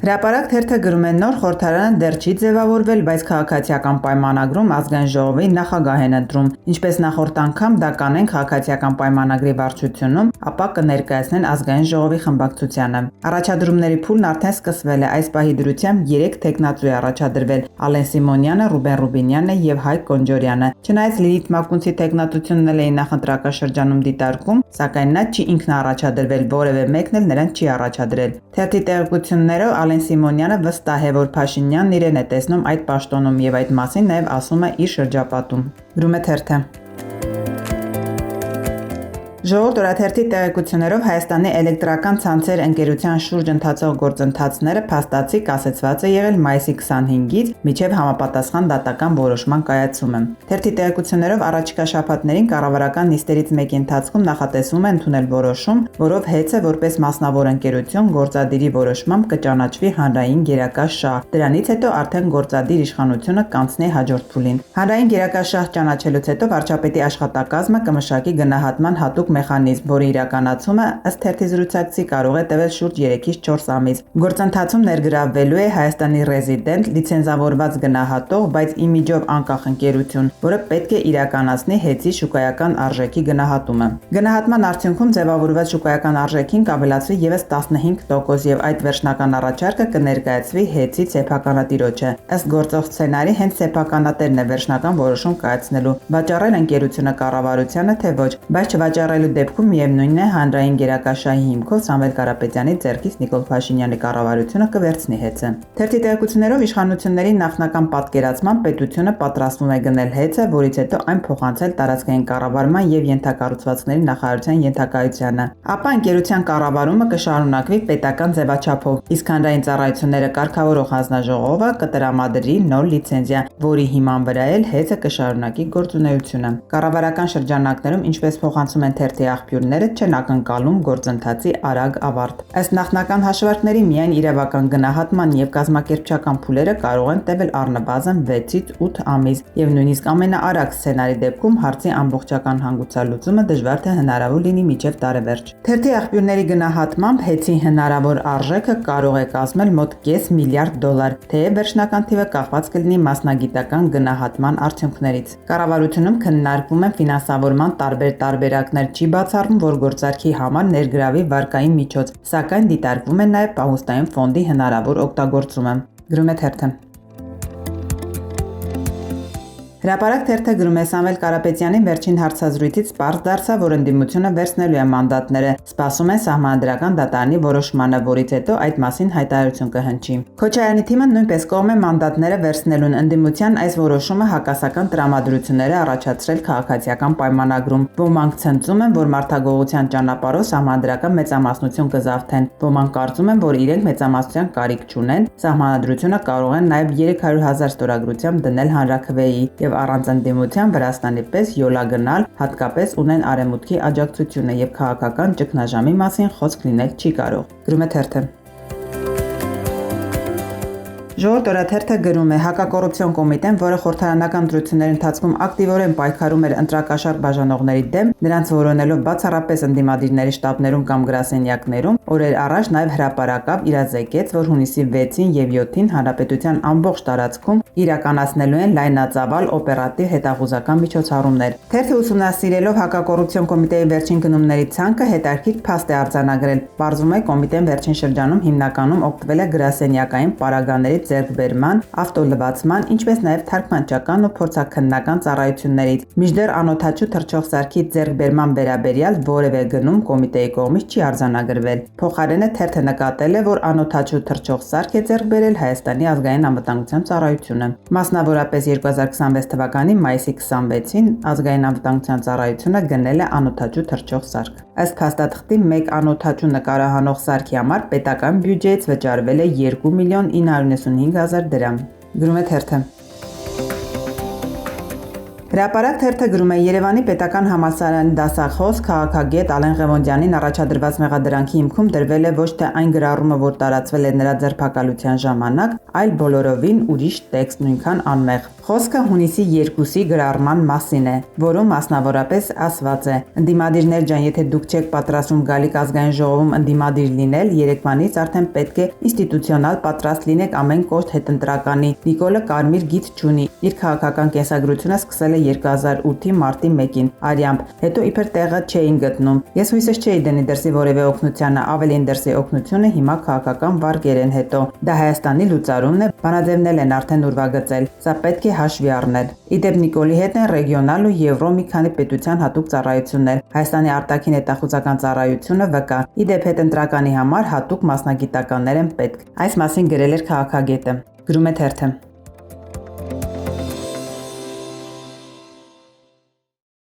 Հրապարակ թերթը գրում է նոր խորհրդարանը դեռ չի ձևավորվել, բայց քաղաքացիական պայմանագրում ազգային ժողովի նախագահ են ընտրում։ Ինչպես նախորդ անգամ դա կանեն քաղաքացիական պայմանագրի վարչությունում, ապա կներկայացնեն ազգային ժողովի խմբակցությանը։ Առաջադրումների փուլն արդեն սկսվել է, այս պահի դրությամբ 3 թեկնածու է առաջադրվել՝ Ալեն Սիմոնյանը, Ռուբեն Ռուբինյանը եւ Հայկ Կոնջորյանը։ Չնայած Լիլիթ Մակունցի թեկնածությունն էլ էին նախընտրակաշրջանում դիտարկում, սակայն նա չի ինքնաառաջադրվել, որևէ մեկն էլ նրան չի առաջադրել։ Թերթի տեղեկություններով Ալեն Սիմոնյանը վստահ է, որ Փաշինյանն իրեն է տեսնում այդ պաշտոնում եւ այդ մասին նաեւ ասում է իր շրջապատում։ Գրում է թերթը։ Ժողովուրդ օրաթերթի տեղեկություններով Հայաստանի էլեկտրական ցանցեր ընկերության շուրջ ընթացող գործընթացները փաստացի կասեցված է եղել մայիսի 25-ից մինչև համապատասխան դատական որոշման կայացումը։ Թերթի տեղեկություններով առաջիկա շաբաթներին կառավարական նիստերից մեկի ընթացքում նախատեսվում է ընդունել որոշում, որով ՀԵՑ-ը որպես մասնավոր ընկերություն գործադիրի որոշմամբ կճանաչվի հանրային գերակաշահ։ Դրանից հետո արդեն գործադիր իշխանությունը կանցնի հաջորդ փուլին։ Հանրային գերակաշահ ճանաչելուց հետո վարչապետի աշխատակազմը կմշակի գնահատման հատուկ մեխանիզմ, որի իրականացումը ըստ թերթի զրուցակցի կարող է տևել շուրջ 3-ից 4 ամիս։ Գործընթացում ներգրավվելու է Հայաստանի ռեզիդենտ լիցենզավորված գնահատող, բայց իմիջով անկախ ընկերություն, որը պետք է իրականացնի ՀԵՑ-ի շուկայական արժեքի գնահատումը։ Գնահատման արդյունքում ձևավորված շուկայական արժեքին կավելացվի ևս 15% եւ այդ վերջնական առաջարկը կներկայացվի ՀԵՑ-ի սեփականատիրոջը։ Ըստ գործող սցենարի հենց սեփականատերն է վերջնական որոշում կայացնելու՝ վաճառել ընկերությունը կառավարությանը թե ոչ, բայց չվաճառել դեպքում միևնույնն է հանրային գերակաշահի հիմքով Սամվել Կարապետյանի ձեռքից Նիկոլ Փաշինյանի կառավարությունը կվերցնի ՀԵՑ-ը։ Թերթի տեղեկություններով իշխանությունների նախնական պատկերացմամբ պետությունը պատրաստվում է գնել ՀԵՑ-ը, որից հետո այն փոխանցել տարածքային կառավարման եւ ենթակառուցվածքների նախարարության ենթակայությանը։ Ապա ընկերության կառավարումը կշարունակվի պետական ձևաչափով, իսկ հանրային ծառայությունները կարգավորող հանձնաժողովը կտրամադրի նոր լիցենզիա, որի հիման վրա էլ ՀԵՑ-ը կշարունակի գործունեությունը։ Կառավարական շրջանակներում, ինչպես փոխանցում են թերթի աղբյուրները, չեն ակնկալում գործընթացի արագ ավարտ։ Ըստ նախնական հաշվարկների միայն իրավական գնահատման եւ կազմակերպչական փուլերը կարող են տևել առնվազն 6-ից 8 ամիս եւ նույնիսկ ամենաարագ սցենարի դեպքում հարցի ամբողջական հանգուցալուծումը դժվար թե հնարավոր լինի մինչեւ տարեվերջ։ Թերթի աղբյուրների գնահատմամբ ՀԵՑ-ի հնարավոր արժեքը կարող է կազմել մոտ $500 միլիարդ, թեև վերջնական թիվը կախված կլինի մասնագիտական գնահատման արդյունքներից։ Կառավարությունում քննարկվում են ֆինանսավորման տարբեր տարբերակներ, չի բացառվում, որ գործարքի համար ներգրավի վարկային միջոց, սակայն դիտարկվում է նաև պահուստային ֆոնդի հնարավոր օգտագործումը։ Գրում է թերթը։ Հրապարակ թերթը գրում է Սամվել Կարապետյանի վերջին հարցազրույցից պարզ դարձավ, որ ընդդիմությունը վերցնելու է մանդատները, սպասում են սահմանադրական դատարանի որոշմանը, որից հետո այդ մասին հայտարարություն կհնչի։ Քոչարյանի թիմը նույնպես կողմ է մանդատները վերցնելուն, ընդդիմության այս որոշումը հակասական տրամադրություններ է առաջացրել քաղաքացիական պայմանագրում։ Ոմանք ցնծում են, որ մարդագողության ճանապարհով սահմանադրական մեծամասնություն կզավթեն, ոմանք կարծում են, որ իրենք մեծամասնության կարիք չունեն, սահմանադրությունը կարող են նաև 300,000 ստորագրությամբ դնել հանրաքվեի եւ առանց ընդդիմության Վրաստանի պես յոլա գնալ, հատկապես ունեն արևմուտքի աջակցությունը եւ քաղաքական ճգնաժամի մասին խոսք լինել չի կարող։ Գրում է թերթը։ Ժողովուրդ օրաթերթը գրում է հակակոռուպցիոն կոմիտեն, որը խորհրդարանական ընտրությունների ընթացքում ակտիվորեն պայքարում էր ընտրակաշառք բաժանողների դեմ, նրանց որոնելով բացառապես ընդդիմադիրների շտաբներում կամ գրասենյակներում, օրեր առաջ նաև հրապարակավ իրազեկեց, որ հունիսի 6-ին եւ 7-ին հանրապետության ամբողջ տարածքում իրականացնելու են լայնածավալ օպերատիվ հետախուզական միջոցառումներ։ Թերթը ուսումնասիրելով հակակոռուպցիոն կոմիտեի վերջին գնումների ցանկը հետաքրքիր փաստ է արձանագրել։ Պարզվում է կոմիտեն վերջին շրջանում հիմնականում օգտվել է գրասենյակային պարագաների ձեռքբերման, ավտոլվացման, ինչպես նաև թարգմանչական ու փորձաքննական ծառայություններից։ Մինչդեռ անօդաչու թռչող սարքի ձեռքբերման վերաբերյալ որևէ գնում կոմիտեի կողմից չի արձանագրվել։ Փոխարենը թերթը նկատել է, որ անօդաչու թռչող սարք է ձեռք բերել Հայաստանի ազգային անվտանգության ծառայությունը։ Մասնավորապես 2026 թվականի մայիսի 26-ին ազգային անվտանգության ծառայությունը գնել է անօդաչու թռչող սարք։ Ըստ փաստաթղթի, մեկ անօդաչու նկարահանող սարքի համար պետական բյուջեից վճարվել է 2,995,000 դրամ։ Գրում է թերթը։ Հրապարակ թերթը գրում է Երևանի պետական համալսարանի դասախոս քաղաքագետ Ալեն Ղևոնդյանին առաջադրված մեղադրանքի հիմքում դրվել է ոչ թե այն գրառումը, որ տարածվել է նրա ձերբակալության ժամանակ, այլ բոլորովին ուրիշ տեքստ, նույնքան անմեղ։ Խոսքը հունիսի 2-ի գրառման մասին է, որում մասնավորապես ասված է. «Ընդդիմադիրներ ջան, եթե դուք չեք պատրաստվում գալիք ազգային ժողովում ընդդիմադիր լինել, երեկվանից արդեն պետք է ինստիտուցիոնալ պատրաստ լինեք ամեն կողմ հետընտրականի»։ Նիկոլը կարմիր գիծ չունի, իր քաղաքական կենսագրությունը սկսել է 2008-ի մարտի 1-ին արյամբ, հետո իբր տեղը չէին գտնում։ Ես հույսս չէի դնի դրսի որևէ օգնությանը, ավելին դրսի օգնությունը հիմա քաղաքական վարկեր են հետո։ Դա Հայաստանի լուծարումն է, բանաձևնել են արդեն ուրվագծել, սա պետք է հաշվի առնել։ Իդեպ Նիկոլի հետ են ռեգիոնալ ու եվրո մի քանի պետության հատուկ ծառայություններ, Հայաստանի արտաքին հետախուզական ծառայությունը ՎԿ։ Իդեպ հետընտրականի համար հատուկ մասնագիտականներ են պետք։ Այս մասին գրել էր քաղաքագետը։ Գրում է թերթը։